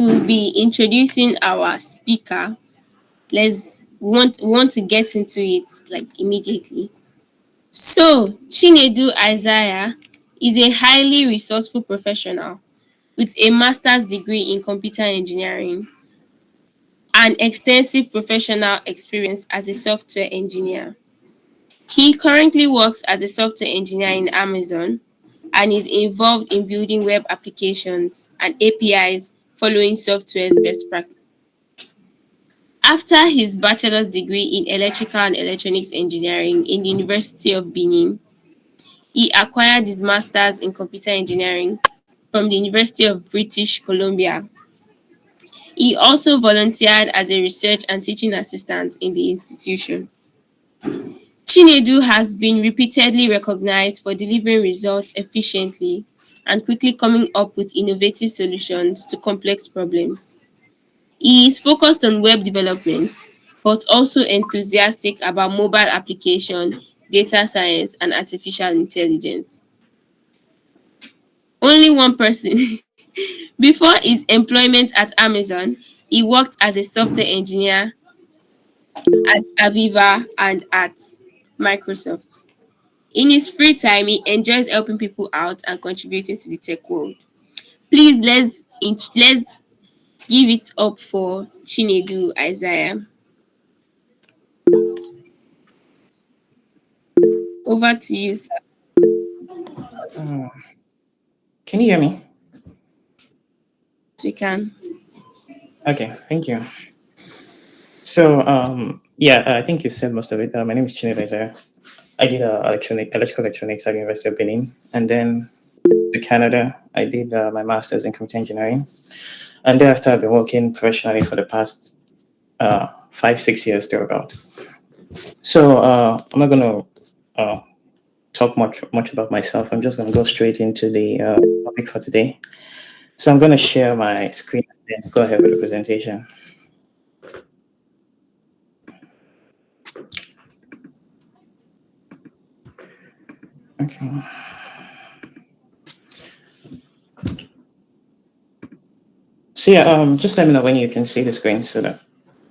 We'll be introducing our speaker. We want to get into it like immediately. So, Chinedu Isaiah is a highly resourceful professional with a master's degree in computer engineering and extensive professional experience as a software engineer. He currently works as a software engineer in Amazon and is involved in building web applications and APIs following software's best practice. After his bachelor's degree in electrical and electronics engineering in the University of Benin, he acquired his master's in computer engineering from the University of British Columbia. He also volunteered as a research and teaching assistant in the institution. Chinedu has been repeatedly recognized for delivering results efficiently and quickly coming up with innovative solutions to complex problems. He is focused on web development, but also enthusiastic about mobile application, data science, and artificial intelligence. Only one person. Before his employment at Amazon, he worked as a software engineer at Aviva and at Microsoft. In his free time, he enjoys helping people out and contributing to the tech world. Please let's give it up for Chinedu Isaiah. Over to you, sir. Uh, can you hear me? We can. Okay, thank you. So, I think you said most of it. My name is Chinedu Isaiah. I did electrical electronics at the University of Benin, and then to Canada, I did my master's in computer engineering. And thereafter, I've been working professionally for the past 5-6 years thereabout. So I'm not going to talk much about myself. I'm just going to go straight into the topic for today. So I'm going to share my screen and then go ahead with the presentation. Okay. So just let me know when you can see the screen so that,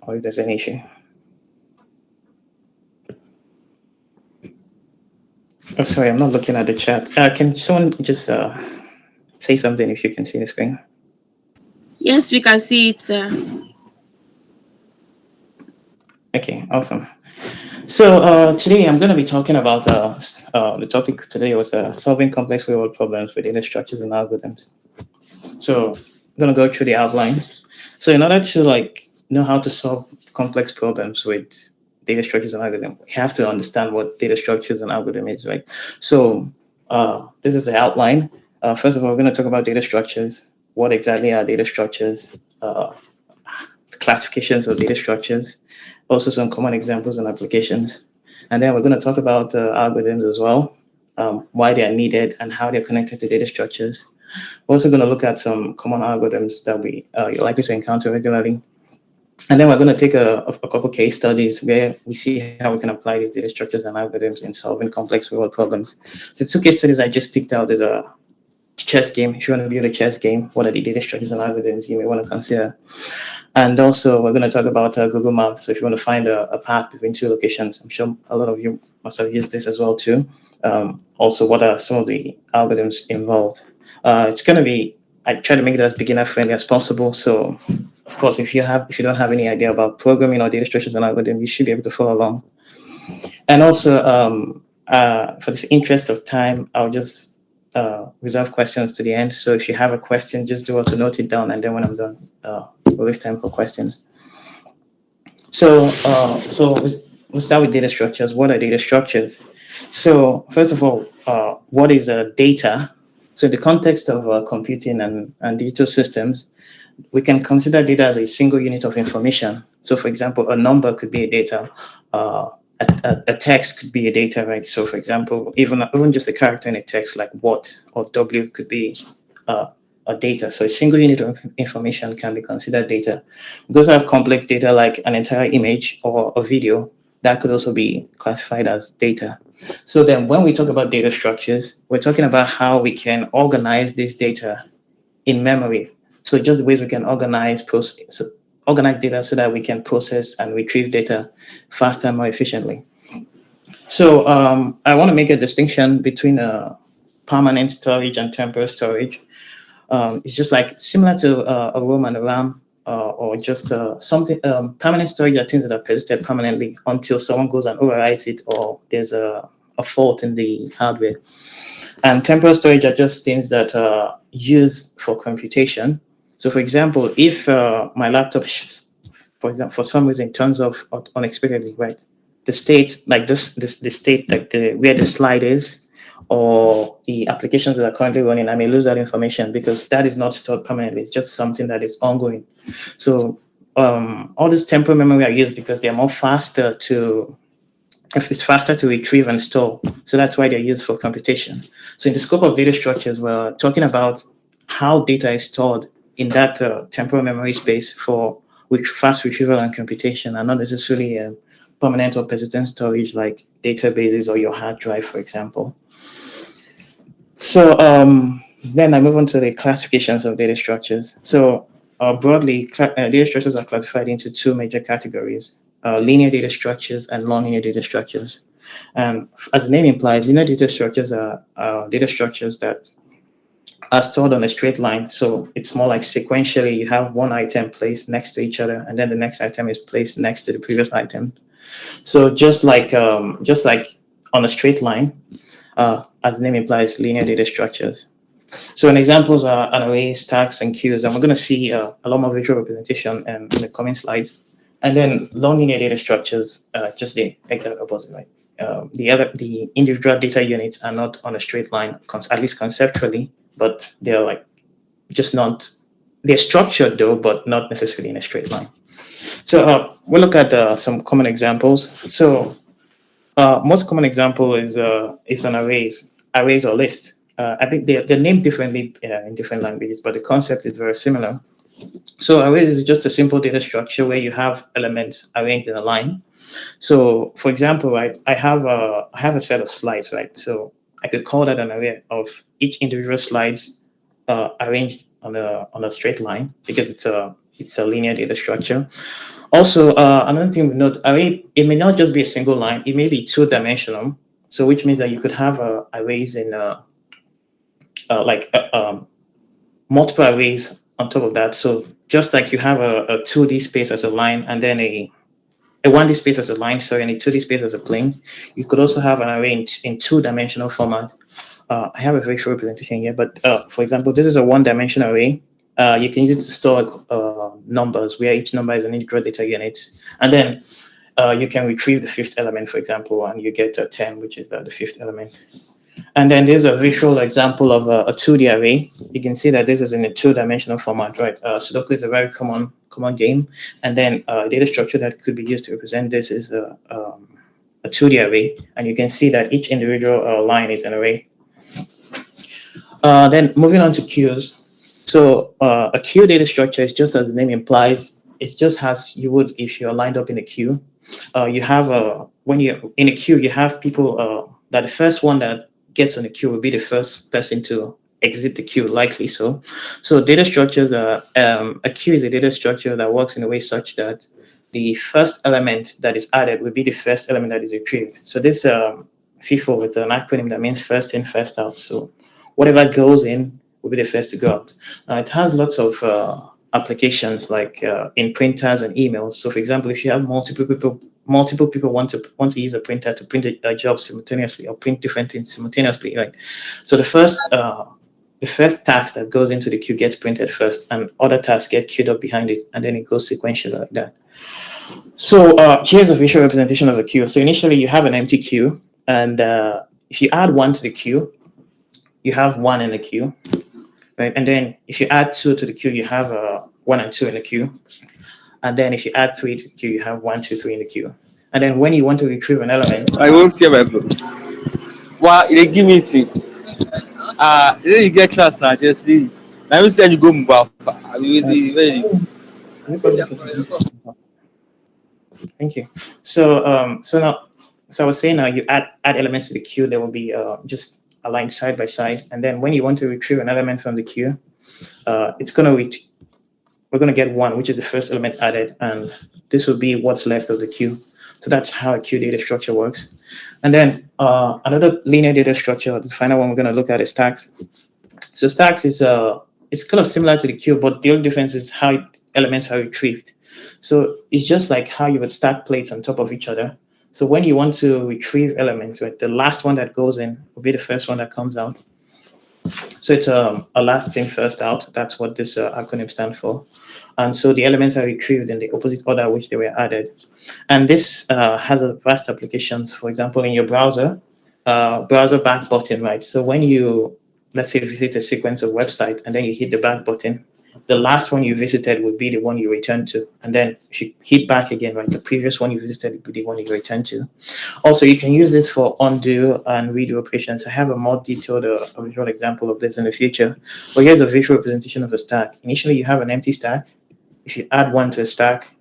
or if there's any issue. Oh, sorry, I'm not looking at the chat. Can someone just say something if you can see the screen? Yes, we can see it, sir. Okay, awesome. So today I'm going to be talking about the topic today was solving complex real-world problems with data structures and algorithms. So I'm going to go through the outline. So in order to know how to solve complex problems with data structures and algorithms, we have to understand what data structures and algorithm is, right? So this is the outline. First of all, we're going to talk about data structures. What exactly are data structures? Classifications of data structures, also some common examples and applications. And then we're going to talk about algorithms as well, why they are needed and how they're connected to data structures. We're also going to look at some common algorithms that you're likely to encounter regularly. And then we're going to take a couple case studies where we see how we can apply these data structures and algorithms in solving complex real-world problems. So 2 case studies I just picked out is a chess game. If you want to build a chess game, what are the data structures and algorithms you may want to consider? And also, we're going to talk about Google Maps. So if you want to find a path between 2 locations, I'm sure a lot of you must have used this as well too. Also, what are some of the algorithms involved? It's going to be, I try to make it as beginner friendly as possible. So of course, if you don't have any idea about programming or data structures and algorithms, you should be able to follow along. And also, for the interest of time, I'll just reserve questions to the end. So if you have a question, just do to note it down, and then when I'm done, we'll leave time for questions. So we'll start with data structures. What are data structures? So first of all, what is data? So in the context of computing and digital systems, we can consider data as a single unit of information. So for example, a number could be a data, a text could be a data, right? So for example, even just a character in a text like what or W could be a data. So a single unit of information can be considered data. We also have complex data like an entire image or a video that could also be classified as data. So then when we talk about data structures, we're talking about how we can organize this data in memory. So just the ways we can organize data so that we can process and retrieve data faster and more efficiently. So I want to make a distinction between permanent storage and temporary storage. It's just like similar to a ROM and a RAM, or just something. Permanent storage are things that are persisted permanently until someone goes and overwrites it, or there's a fault in the hardware. And temporal storage are just things that are used for computation. So, for example, if my laptop, for example, for some reason turns off unexpectedly, right? The state, like the state, like where the slide is, or the applications that are currently running, I may lose that information because that is not stored permanently. It's just something that is ongoing. So all this temporal memory are used because they are more faster to it's faster to retrieve and store. So that's why they're used for computation. So in the scope of data structures, we're talking about how data is stored in that temporal memory space for fast retrieval and computation, and not necessarily permanent or persistent storage like databases or your hard drive, for example. So then I move on to the classifications of data structures. So broadly, data structures are classified into two major categories: linear data structures and nonlinear data structures. And as the name implies, linear data structures are data structures that are stored on a straight line. So it's more like sequentially, you have one item placed next to each other, and then the next item is placed next to the previous item. So just like on a straight line, as the name implies, linear data structures. So an examples are an array, stacks, and queues, and we're going to see a lot more visual representation in the coming slides. And then non-linear data structures, just the exact opposite, right? The individual data units are not on a straight line, at least conceptually, but they're like just not. They're structured though, but not necessarily in a straight line. So we'll look at some common examples. So most common example is an arrays or list. I think they're named differently in different languages, but the concept is very similar. So arrays is just a simple data structure where you have elements arranged in a line. So for example, right, I have a set of slides, right? So I could call that an array of each individual slides arranged on a straight line because it's a linear data structure. Also, another thing we note, array, it may not just be a single line, it may be two-dimensional. So which means that you could have arrays in multiple arrays on top of that. So just like you have a 2D space as a line and then a 1D space as a line, sorry, and a 2D space as a plane, you could also have an array in two-dimensional format. I have a very short representation here, but for example, this is a one-dimensional array. You can use it to store numbers where each number is an integer data unit. And then you can retrieve the fifth element, for example, and you get 10, which is the fifth element. And then there's a visual example of a 2D array. You can see that this is in a two-dimensional format, right? Sudoku is a very common game. And then data structure that could be used to represent this is a 2D array. And you can see that each individual line is an array. Then moving on to queues. So a queue data structure is just as the name implies. It's just as you would if you're lined up in a queue. You have when you're in a queue, you have people that the first one that gets on the queue will be the first person to exit the queue, likely so. So data structures are a queue is a data structure that works in a way such that the first element that is added will be the first element that is retrieved. So this FIFO is an acronym that means first in, first out. So whatever goes in will be the first to go out. It has lots of applications like in printers and emails. So for example, if you have multiple people want to use a printer to print a job simultaneously or print different things simultaneously, right? So the first task that goes into the queue gets printed first, and other tasks get queued up behind it, and then it goes sequentially like that. So here's a visual representation of a queue. So initially you have an empty queue, and if you add one to the queue, you have one in the queue, right? And then if you add two to the queue, you have 1 and 2 in the queue. And then if you add 3 to the queue, you have 1, 2, 3 in the queue. And then when you want to retrieve an element, I won't hear my bro. Why they give me thing? Then you get class now, just leave. Now you say you go move. I mean, really. is it possible for you to- Thank you. So I was saying now you add elements to the queue, they will be just aligned side by side. And then when you want to retrieve an element from the queue, it's going to we're going to get 1, which is the first element added, and this will be what's left of the queue. So that's how a queue data structure works. And then another linear data structure, the final one we're going to look at is stacks. So stacks is it's kind of similar to the queue, but the only difference is how elements are retrieved. So it's just like how you would stack plates on top of each other. So when you want to retrieve elements, right, the last one that goes in will be the first one that comes out. So it's a last in, first out. That's what this acronym stands for. And so the elements are retrieved in the opposite order which they were added. And this has a vast applications. For example, in your browser back button, right? So when you, let's say, visit a sequence of website and then you hit the back button, the last one you visited would be the one you return to. And then if you hit back again, right, the previous one you visited would be the one you return to. Also, you can use this for undo and redo operations. I have a more detailed visual example of this in the future. But here's a visual representation of a stack. Initially, you have an empty stack. If you add 1 to a stack,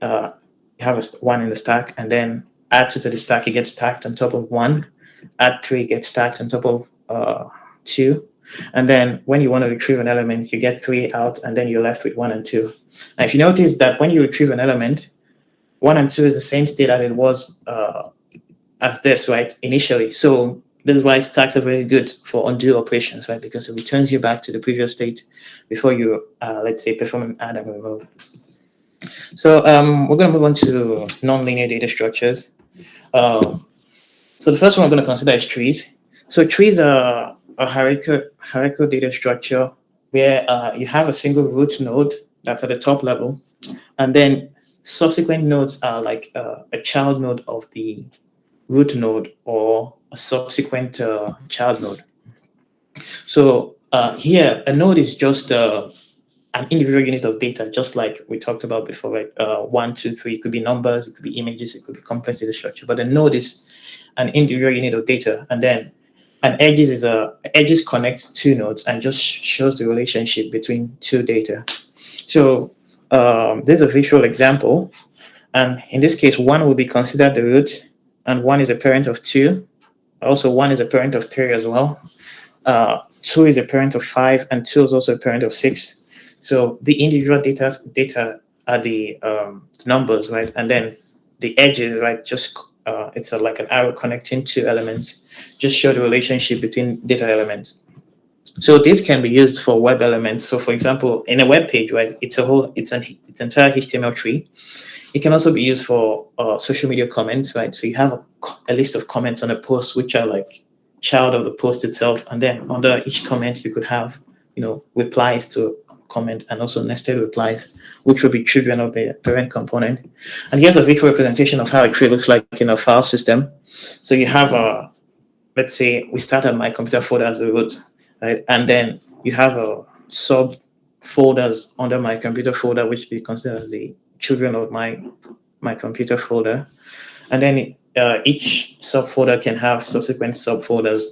you have a 1 in the stack, and then add 2 to the stack, it gets stacked on top of 1. Add 3, it gets stacked on top of 2. And then when you want to retrieve an element, you get 3 out, and then you're left with 1 and 2. Now, if you notice that when you retrieve an element, 1 and 2 is the same state as it was as this, right, initially. So this is why stacks are very good for undo operations, right, because it returns you back to the previous state before you, let's say, perform an add and remove. So we're going to move on to nonlinear data structures. So the first one we're going to consider is trees. So trees are a hierarchical data structure where you have a single root node that's at the top level, and then subsequent nodes are like a child node of the root node or a subsequent child node. So here, a node is just an individual unit of data, just like we talked about before, right? 1, 2, 3, it could be numbers, it could be images, it could be complex data structure, but a node is an individual unit of data, and then edges connects 2 nodes and just shows the relationship between 2 data. So there's a visual example, and in this case, 1 will be considered the root, and 1 is a parent of 2. Also, 1 is a parent of 3 as well. 2 is a parent of 5, and 2 is also a parent of 6. So the individual data are the numbers, right? And then the edges, right, just it's like an arrow connecting 2 elements, just show the relationship between data elements. So this can be used for web elements. So for example, in a web page, right, it's an entire HTML tree. It can also be used for social media comments, right? So you have a list of comments on a post, which are like child of the post itself. And then under each comment, you could have, replies to comment and also nested replies, which will be children of the parent component. And here's a visual representation of how a tree looks like in a file system. So you have let's say we start at my computer folder as a root, right? And then you have a sub folders under my computer folder, which we consider as the children of my computer folder. And then each subfolder can have subsequent subfolders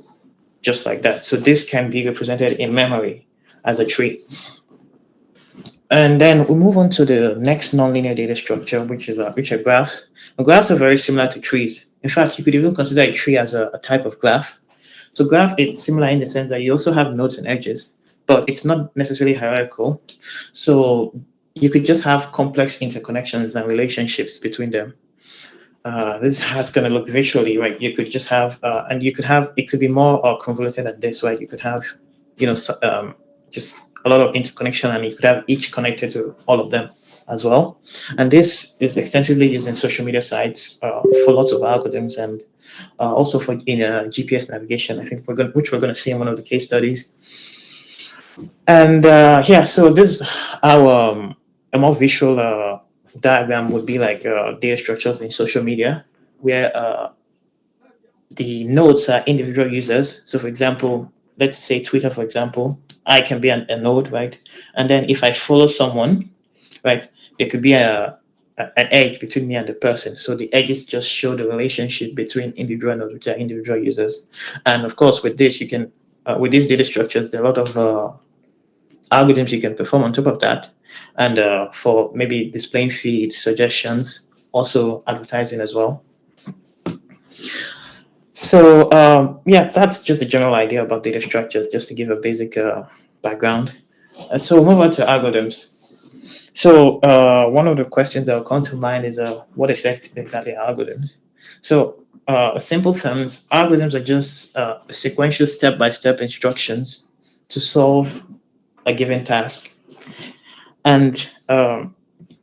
just like that. So this can be represented in memory as a tree. And then we move on to the next nonlinear data structure, which are graphs. And graphs are very similar to trees. In fact, you could even consider a tree as a type of graph. So graph, it's similar in the sense that you also have nodes and edges, but it's not necessarily hierarchical. So you could just have complex interconnections and relationships between them. This is how it's going to look visually, right? You could just have, and you could have, it could be more convoluted than this, right? You could have, just a lot of interconnection, and you could have each connected to all of them as well. And this is extensively used in social media sites for lots of algorithms, and also for in GPS navigation, I think which we're going to see in one of the case studies. And so this is our a more visual diagram would be like data structures in social media, where the nodes are individual users. So for example, let's say Twitter, for example, I can be a node, right? And then if I follow someone, right, there could be an edge between me and the person. So the edges just show the relationship between individual nodes, which are individual users. And of course, with this, you can, with these data structures, there are a lot of algorithms you can perform on top of that. And for maybe displaying feeds, suggestions, also advertising as well. So that's just the general idea about data structures, just to give a basic background. So we'll move on to algorithms. So one of the questions that will come to mind is what is exactly algorithms? So simple terms, algorithms are just sequential step-by-step instructions to solve a given task. And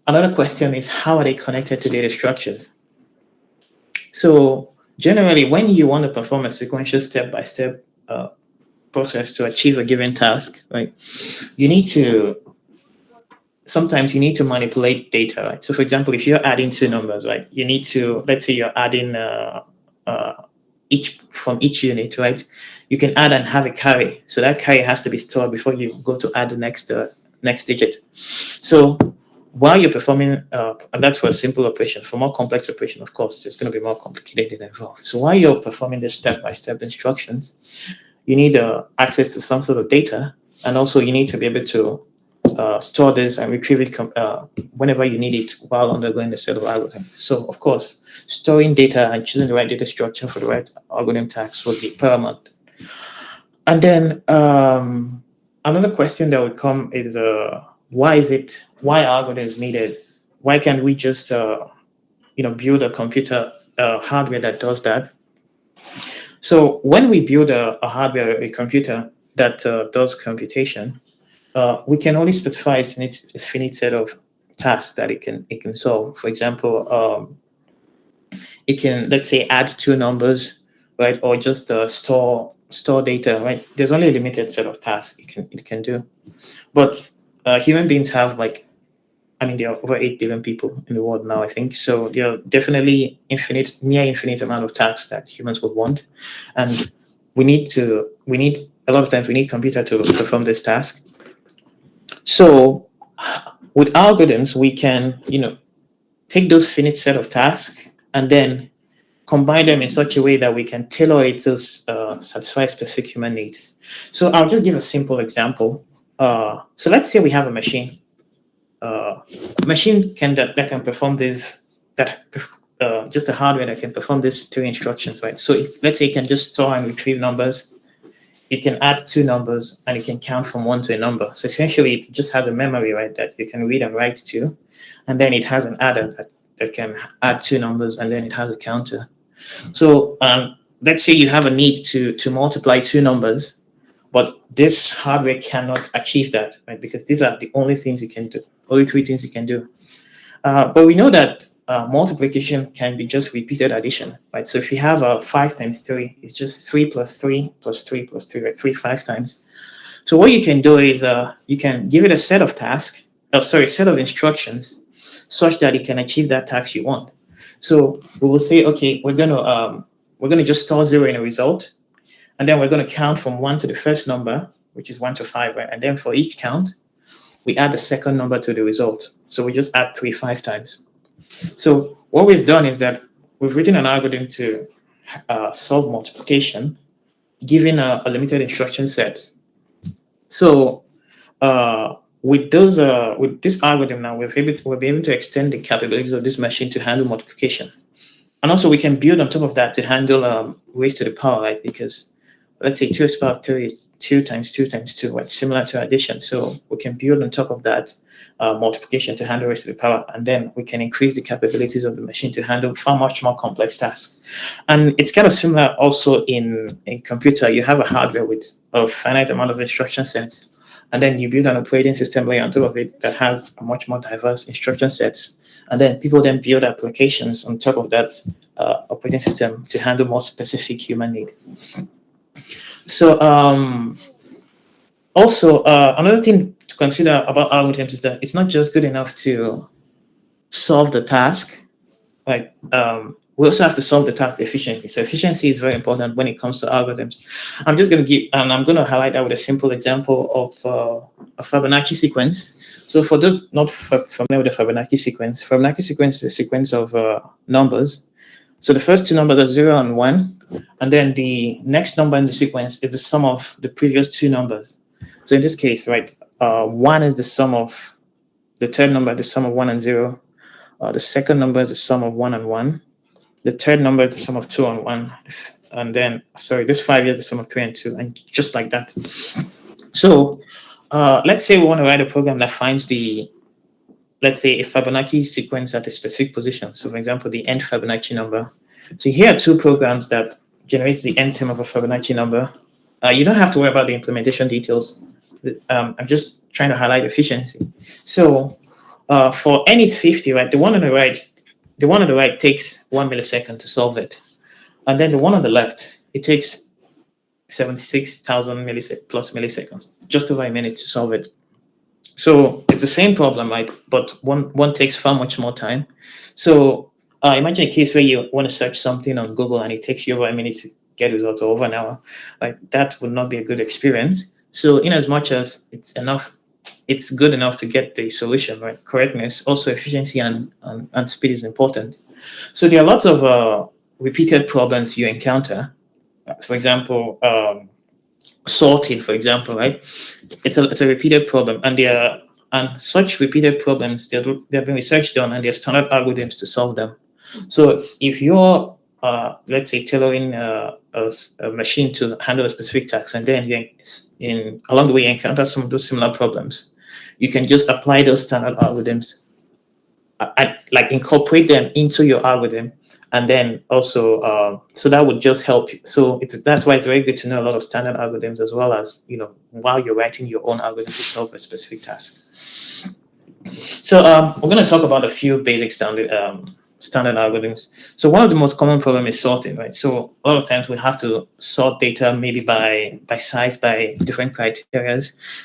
another question is how are they connected to data structures? So generally, when you want to perform a sequential step-by-step process to achieve a given task, right, you need to sometimes you need to manipulate data, right? So for example, if you're adding two numbers, right, you need to, let's say you're adding uh, each from each unit, right? You can add and have a carry. So that carry has to be stored before you go to add the next digit. So while you're performing, and that's for a simple operation. For more complex operation, of course, it's going to be more complicated and involved. So while you're performing this step-by-step instructions, you need access to some sort of data, and also you need to be able to store this and retrieve it whenever you need it while undergoing the set of algorithm. So, of course, storing data and choosing the right data structure for the right algorithm task would be paramount. And then another question that would come is why algorithms needed? Why can't we just build a computer hardware that does that? So when we build a hardware, a computer that does computation, we can only specify a finite set of tasks that it can solve. For example, it can, let's say, add two numbers, right, or just store data, right? There's only a limited set of tasks it can do. But human beings have there are over 8 billion people in the world now, I think. So there are definitely near infinite amount of tasks that humans would want. And we need a lot of times we need computer to perform this task. So with algorithms, we can, take those finite set of tasks and then combine them in such a way that we can tailor it to satisfy specific human needs. So I'll just give a simple example. So let's say we have a machine. Machine that can perform this, just a hardware that can perform these three instructions, right? So let's say it can just store and retrieve numbers. It can add two numbers and it can count from one to a number. So essentially, it just has a memory, right, that you can read and write to. And then it has an adder that can add two numbers, and then it has a counter. So let's say you have a need to multiply two numbers, but this hardware cannot achieve that, right? Because these are the only things it can do, only three things it can do. But we know that multiplication can be just repeated addition, right? So if you have 5 times 3, it's just 3 plus 3 plus 3 plus 3, right? 3 5 times. So what you can do is you can give it a set of set of instructions such that it can achieve that task you want. So we will say, okay, we're gonna just store 0 in a result, and then we're gonna count from 1 to the first number, which is 1 to 5, right? And then for each count, we add the second number to the result. So we just add 3 5 times. So what we've done is that we've written an algorithm to solve multiplication, given a limited instruction set. So with this algorithm now, we'll be able to extend the capabilities of this machine to handle multiplication. And also we can build on top of that to handle raised to the power, right? Because let's say 2 to the power 3 is 2 times 2 times 2, right? Similar to addition. So we can build on top of that multiplication to handle raised to the power, and then we can increase the capabilities of the machine to handle far much more complex tasks. And it's kind of similar also in computer. You have a hardware with a finite amount of instruction sets, and then you build an operating system layer on top of it that has a much more diverse instruction sets. And then people then build applications on top of that operating system to handle more specific human need. So also another thing to consider about algorithms is that it's not just good enough to solve the task. Like we also have to solve the task efficiently. So efficiency is very important when it comes to algorithms. I'm going to highlight that with a simple example of a Fibonacci sequence. So for those not familiar with the Fibonacci sequence is a sequence of numbers. So the first two numbers are 0 and 1, and then the next number in the sequence is the sum of the previous two numbers. So in this case, right, 1 is the sum of the third number, the sum of 1 and 0. The second number is the sum of 1 and 1. The third number is the sum of 2 and 1. And then, this 5 is the sum of 3 and 2, and just like that. So let's say we want to write a program that finds the let's say, a Fibonacci sequence at a specific position. So for example, the nth Fibonacci number. So here are two programs that generates the nth term of a Fibonacci number. You don't have to worry about the implementation details. I'm just trying to highlight efficiency. So for n is 50, right? The one on the right takes 1 millisecond to solve it, and then the one on the left, it takes 76,000 plus milliseconds, just over a minute to solve it. So it's the same problem, right? But one takes far much more time. So imagine a case where you want to search something on Google and it takes you over a minute to get results, or over an hour. Right? That would not be a good experience. So in as much as it's good enough to get the solution, right? Correctness, also efficiency and speed is important. So there are lots of repeated problems you encounter. For example, sorting, for example, right? It's a repeated problem, and such repeated problems, there have been research done, and there's standard algorithms to solve them. So if you're let's say tailoring a machine to handle a specific task, and then along the way you encounter some of those similar problems, you can just apply those standard algorithms, like incorporate them into your algorithm, and then also so that would just help you. So that's why it's very good to know a lot of standard algorithms, as well as while you're writing your own algorithm to solve a specific task. So we're going to talk about a few basic standard algorithms. So one of the most common problem is sorting, right? So a lot of times we have to sort data maybe by size, by different criteria,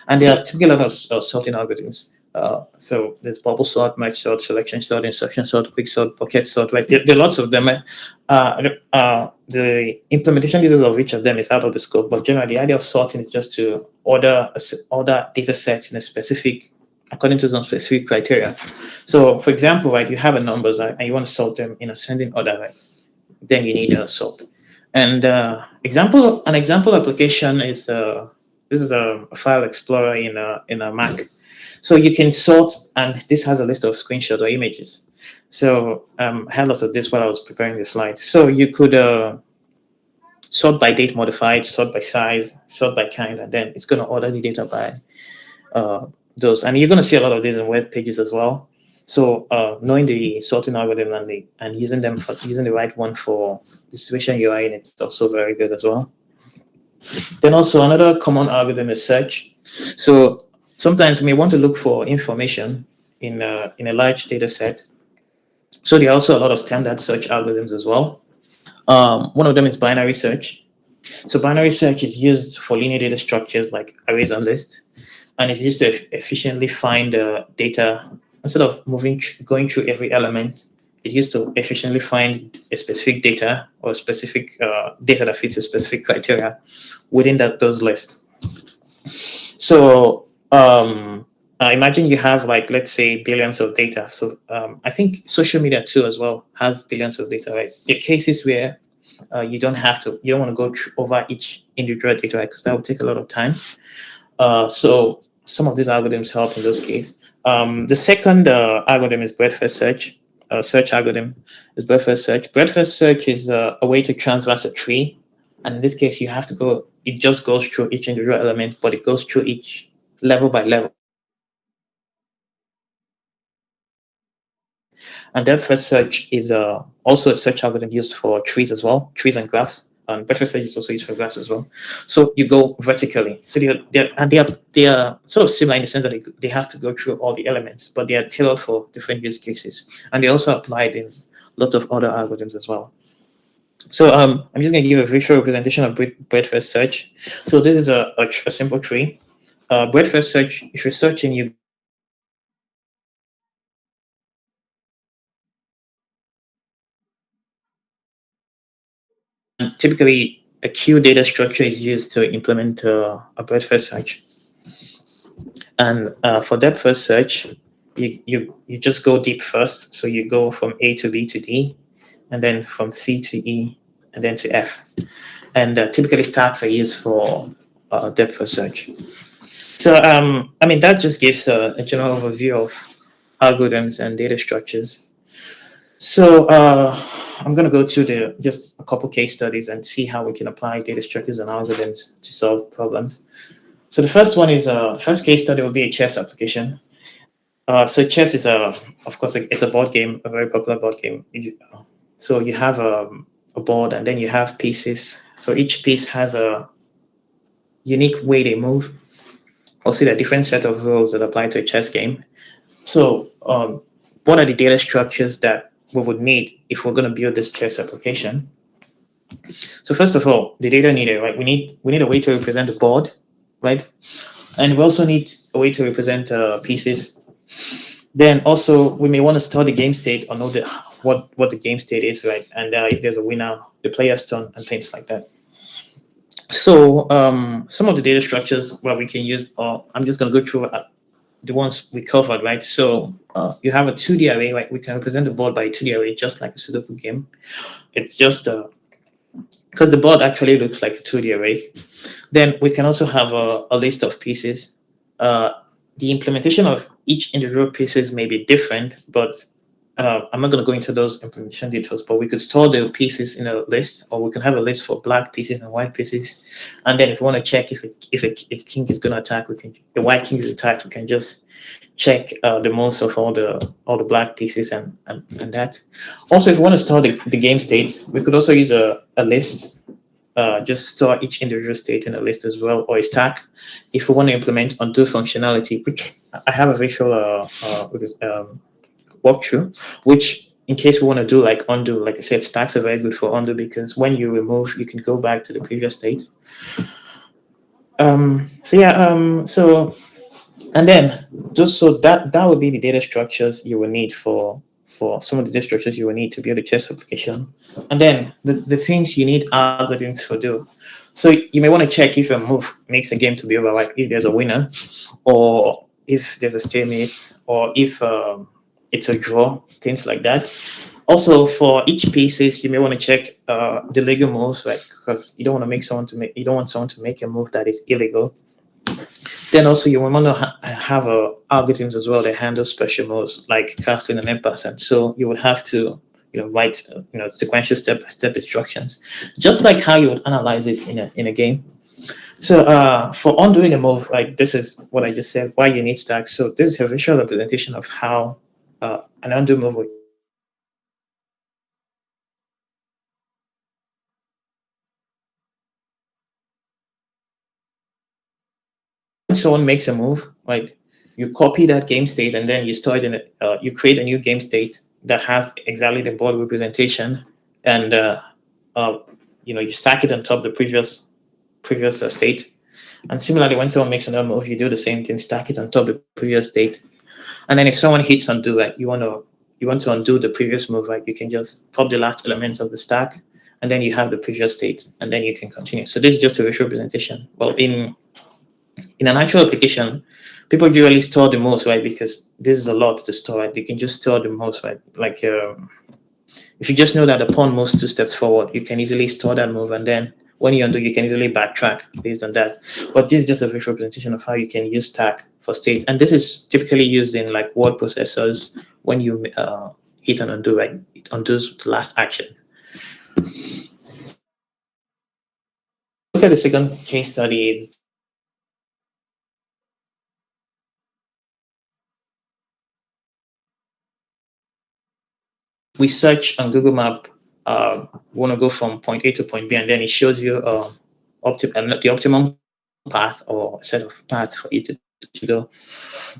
and there are typically a lot of sorting algorithms. So there's bubble sort, merge sort, selection sort, insertion sort, quick sort, bucket sort, right? There are lots of them. The implementation details of each of them is out of the scope, but generally the idea of sorting is just to order data sets in a specific, according to some specific criteria. So for example, right, you have a numbers, right, and you want to sort them in ascending order, right? Then you need a sort. And an example application is this is a file explorer in a Mac. So you can sort, and this has a list of screenshots or images. So I had lots of this while I was preparing the slides. So you could sort by date modified, sort by size, sort by kind, and then it's going to order the data by those. And you're going to see a lot of this in web pages as well. So knowing the sorting algorithm and using the right one for the situation you are in, it's also very good as well. Then also another common algorithm is search. So sometimes we may want to look for information in a large data set. So there are also a lot of standard search algorithms as well. One of them is binary search. So binary search is used for linear data structures like arrays and lists, and it's used to efficiently find data. Instead of going through every element, it used to efficiently find a specific data or specific data that fits a specific criteria within those lists. So imagine you have, like, let's say, billions of data. So I think social media too as well has billions of data, right? There are cases where you don't want to go over each individual data, right? Because that would take a lot of time. So some of these algorithms help in those cases. The second algorithm is breadth-first search. Search algorithm is breadth-first search. Breadth-first search is a way to transverse a tree. And in this case, it just goes through each individual element, but it goes through each level by level. And depth-first search is also a search algorithm used for trees as well, trees and graphs. And breadth-first search is also used for graphs as well. So you go vertically. So they are sort of similar in the sense that they have to go through all the elements, but they are tailored for different use cases. And they're also applied in lots of other algorithms as well. So I'm just going to give a visual representation of breadth-first search. So this is a simple tree. Breadth-first search, if you're searching, you typically a queue data structure is used to implement a breadth-first search. And for depth-first search, you just go deep first. So you go from A to B to D, and then from C to E, and then to F. And typically stacks are used for depth-first search. So I mean, that just gives a general overview of algorithms and data structures. So I'm going to go to just a couple case studies and see how we can apply data structures and algorithms to solve problems. So the first one is first case study will be a chess application. So chess is of course, it's a board game, a very popular board game. So you have a board, and then you have pieces. So each piece has a unique way they move. Also, there are different set of rules that apply to a chess game. So, what are the data structures that we would need if we're going to build this chess application? So, first of all, the data needed, right? We need a way to represent the board, right? And we also need a way to represent pieces. Then also we may want to store the game state or know what the game state is, right? And if there's a winner, the player's turn, and things like that. So some of the data structures where we can use, or I'm just going to go through the ones we covered, right? So you have a 2D array, right? We can represent the board by a 2D array, just like a Sudoku game. It's just because the board actually looks like a 2D array. Then we can also have a list of pieces. The implementation of each individual pieces may be different, but I'm not going to go into those implementation details, but we could store the pieces in a list, or we can have a list for black pieces and white pieces. And then if we want to check if a king is going to attack, we can, the white king is attacked, we can just check the most of all the black pieces and that. Also, if we want to store the game state, we could also use a list. Just store each individual state in a list as well, or a stack. If we want to implement undo functionality, which I have a visual walkthrough, which in case we want to do like undo, like I said, stacks are very good for undo because when you remove, you can go back to the previous state. So and then just so that would be the data structures you will need for some of the data structures you will need to build a chess application. And then the things you need algorithms for do. So you may want to check if a move makes a game to be over, like if there's a winner, or if there's a stalemate, or if it's a draw, things like that. Also, for each pieces, you may want to check the legal moves, right? Because you don't want someone to make a move that is illegal. Then also you want to have algorithms as well that handle special modes like casting and impasse. And so you would have to write sequential step-by-step instructions, just like how you would analyze it in a game. So for undoing a move, like this is what I just said, why you need stacks. So this is a visual representation of how an undo move would. When someone makes a move, right, you copy that game state and then you store it in you create a new game state that has exactly the board representation, and you stack it on top of the previous state. And similarly, when someone makes another move, you do the same thing, stack it on top of the previous state. And then if someone hits undo, right, you want to undo the previous move, right, you can just pop the last element of the stack, and then you have the previous state, and then you can continue. So this is just a visual representation. Well, in an actual application, people usually store the moves, right? Because this is a lot to store, right? You can just store the moves, right? Like if you just know that the pawn moves 2 steps forward, you can easily store that move, and then when you undo, you can easily backtrack based on that. But this is just a visual representation of how you can use stack for state, and this is typically used in like word processors when you hit and undo, right? It undoes the last action. Look at the second case study. We search on Google Map, want to go from point A to point B, and then it shows you the optimum path or a set of paths for you to go.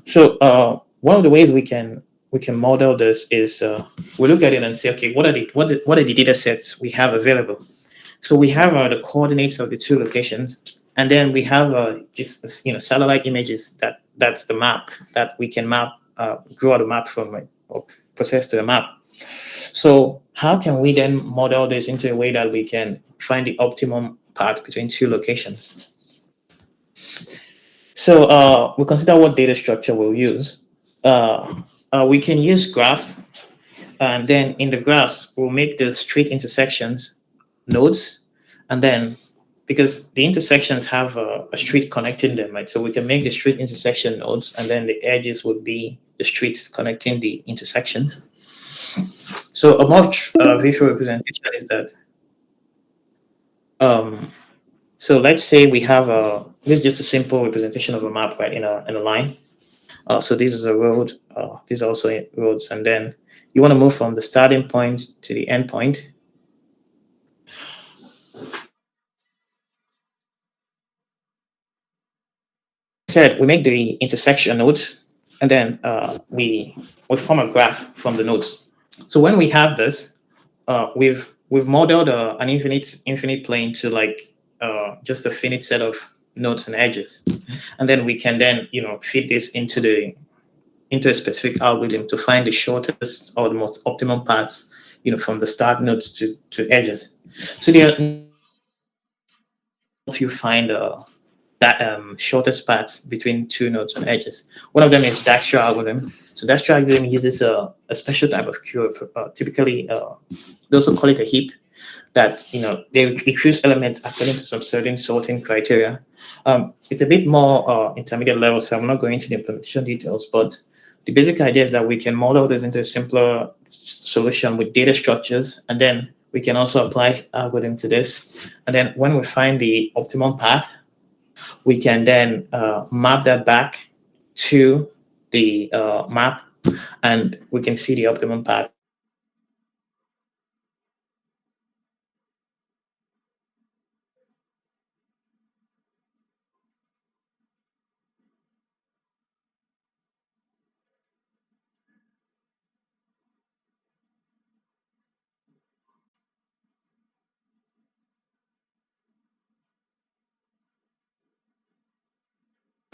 So one of the ways we can model this is we look at it and say, okay, what are the data sets we have available? So we have the coordinates of the 2 locations, and then we have just satellite images that's the map that we can draw the map from, right, or process to the map. So how can we then model this into a way that we can find the optimum path between 2 locations? So we'll consider what data structure we'll use. We can use graphs, and then in the graphs, we'll make the street intersections nodes, and then because the intersections have a street connecting them, right? So we can make the street intersection nodes, and then the edges would be the streets connecting the intersections. So a more visual representation is that. So let's say we have this is just a simple representation of a map, right, in a line. So this is a road, these are also roads. And then you want to move from the starting point to the end point. Said we make the intersection nodes, and then we form a graph from the nodes. So when we have this, we've modeled an infinite plane to like just a finite set of nodes and edges, and then we can then feed this into a specific algorithm to find the shortest or the most optimum paths from the start nodes to edges. So there help you find that shortest path between two nodes and edges. One of them is Dijkstra algorithm. So Dijkstra algorithm uses a special type of queue. Typically, they also call it a heap. That they choose elements according to some certain sorting criteria. It's a bit more intermediate level, so I'm not going into the implementation details. But the basic idea is that we can model this into a simpler solution with data structures, and then we can also apply algorithm to this. And then when we find the optimum path, we can then map that back to the map, and we can see the optimum path.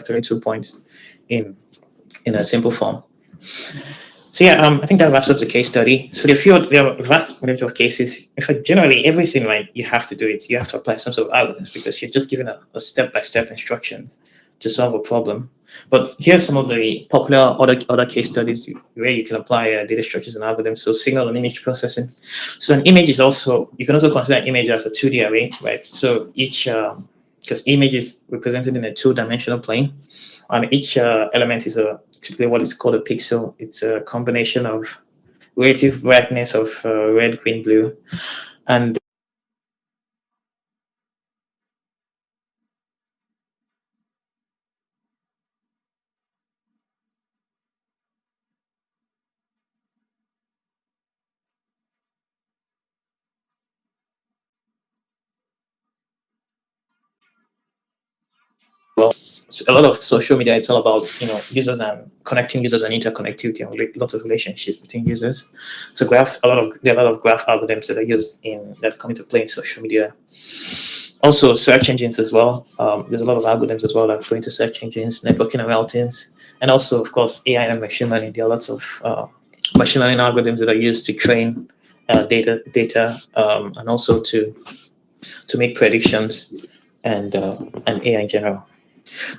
22 points in a simple form. So yeah, I think that wraps up the case study. So there are a vast majority of cases. In fact, generally everything, right, you have to do it. You have to apply some sort of algorithms because you're just given a step-by-step instructions to solve a problem. But here's some of the popular other case studies where you can apply data structures and algorithms. So signal and image processing. So an image is also, you can also consider an image as a 2D array, right? So each, because image is represented in a two-dimensional plane, and each element is typically what is called a pixel. It's a combination of relative brightness of red, green, blue, and well, a lot of social media. It's all about users and connecting users and interconnectivity and lots of relationships between users. So graphs, there are a lot of graph algorithms that are used that come into play in social media. Also, search engines as well. There's a lot of algorithms as well that go into search engines, networking and routings, and also, of course, AI and machine learning. There are lots of machine learning algorithms that are used to train data, and also to make predictions and AI in general.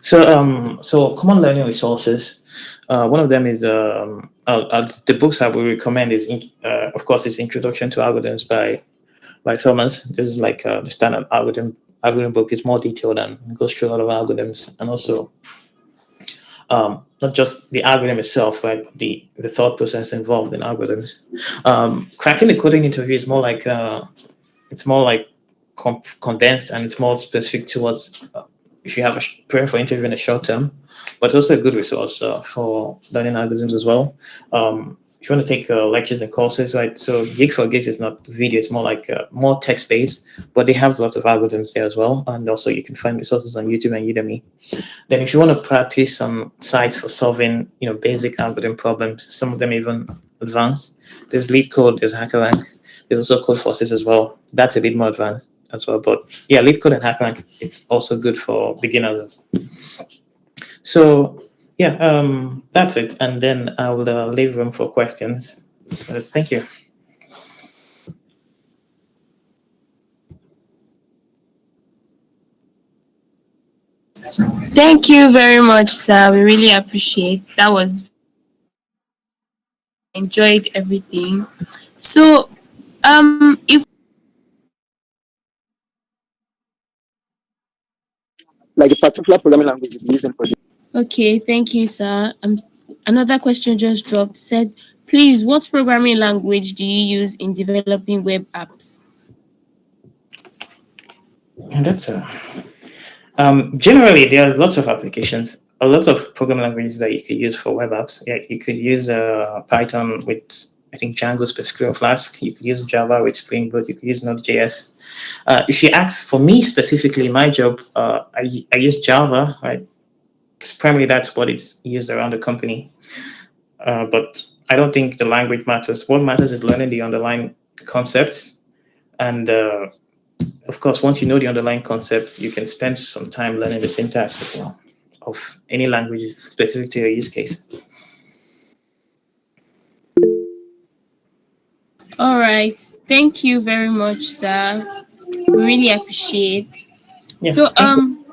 So common learning resources. One of them is the books I would recommend is of course is Introduction to Algorithms by Thomas. This is like the standard algorithm book. It's more detailed and goes through a lot of algorithms, and also not just the algorithm itself, right? But the thought process involved in algorithms. Cracking the coding interview is more like condensed, and it's more specific towards if you have a prayer for interview in the short term, but it's also a good resource for learning algorithms as well. If you want to take lectures and courses, right? So Geek for Geeks is not video; it's more like more text-based, but they have lots of algorithms there as well. And also, you can find resources on YouTube and Udemy. Then, if you want to practice some sites for solving, basic algorithm problems, some of them even advanced, there's LeetCode, there's HackerRank, there's also Codeforces as well. That's a bit more advanced as well. But yeah, LeetCode and HackerRank, it's also good for beginners. So yeah, that's it. And then I will leave room for questions. Thank you. Thank you very much, sir. We really appreciate. That was enjoyed everything. So, if Like a particular programming language you're using for this. okay, thank you, sir. Another question just dropped. Said, please, what programming language do you use in developing web apps? And that's generally there are lots of applications. a lot of programming languages that you could use for web apps. Yeah, you could use Python with, I think, Django specifically or Flask. You could use Java with Spring Boot. You could use Node.js. If you ask for me specifically, my job, I use Java, right? Because primarily that's what it's used around the company. But I don't think the language matters. What matters is learning the underlying concepts. And of course, once you know the underlying concepts, you can spend some time learning the syntax as well of any language specific to your use case. All right. Thank you very much, sir. We really appreciate. Yeah, So, thank you.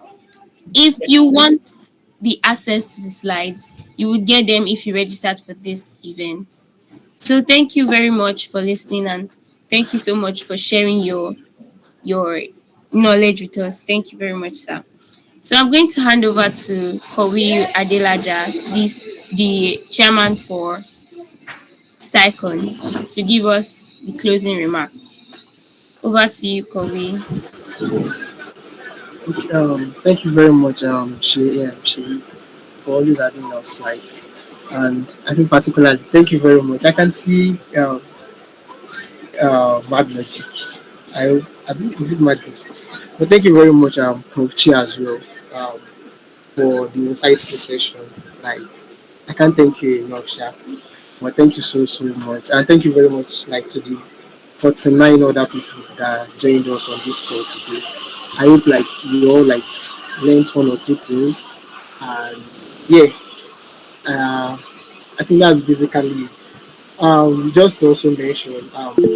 if you want the access to the slides, you would get them if you registered for this event. So, thank you very much for listening, and thank you so much for sharing your knowledge with us. Thank you very much, sir. So, I'm going to hand over to Kowi Adelaja, the chairman for SiCon, to give us the closing remarks. Over to you, Kowi. Okay, thank you very much, she for always having us. Like, and I think particularly, thank you very much. I can see Mad Logic. I believe is it Mad Logic. But thank you very much, Prof. Chi as well, um, for the insightful session. Like, I can't thank you enough, Sha. But thank you so much, and thank you very much, like to the 49 other people that joined us on this call today. I hope like you all like learned one or two things, and yeah, I think that's basically it. Just to also mention,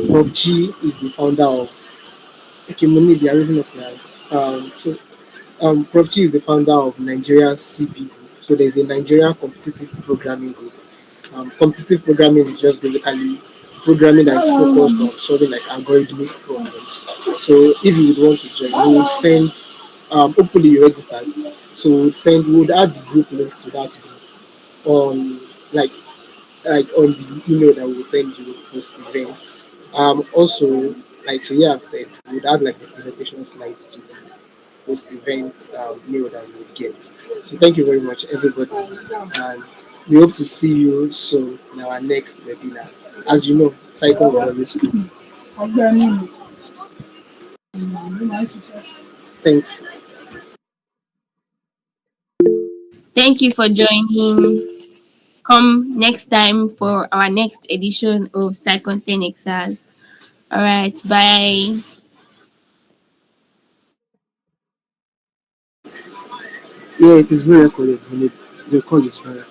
Prof G is the founder of Ekimoni, the reason of that. Prof G is the founder of Nigerian CP Group. So there's a Nigerian Competitive Programming Group. Competitive programming is just basically programming that is focused on solving like algorithmic problems. So if you would want to join, you would send, hopefully you registered. So we would add the group link to that group on like on the email that we will send you post event. Also, like Shreya have said, we would add like the presentation slides to the post event mail that you would get. So thank you very much, everybody, and we hope to see you soon in our next webinar. As you know, cycle will always go. Thanks. Thank you for joining. Come next time for our next edition of SiCon 10 Exas. All right, bye. Yeah, it is very recorded. The call is very recorded.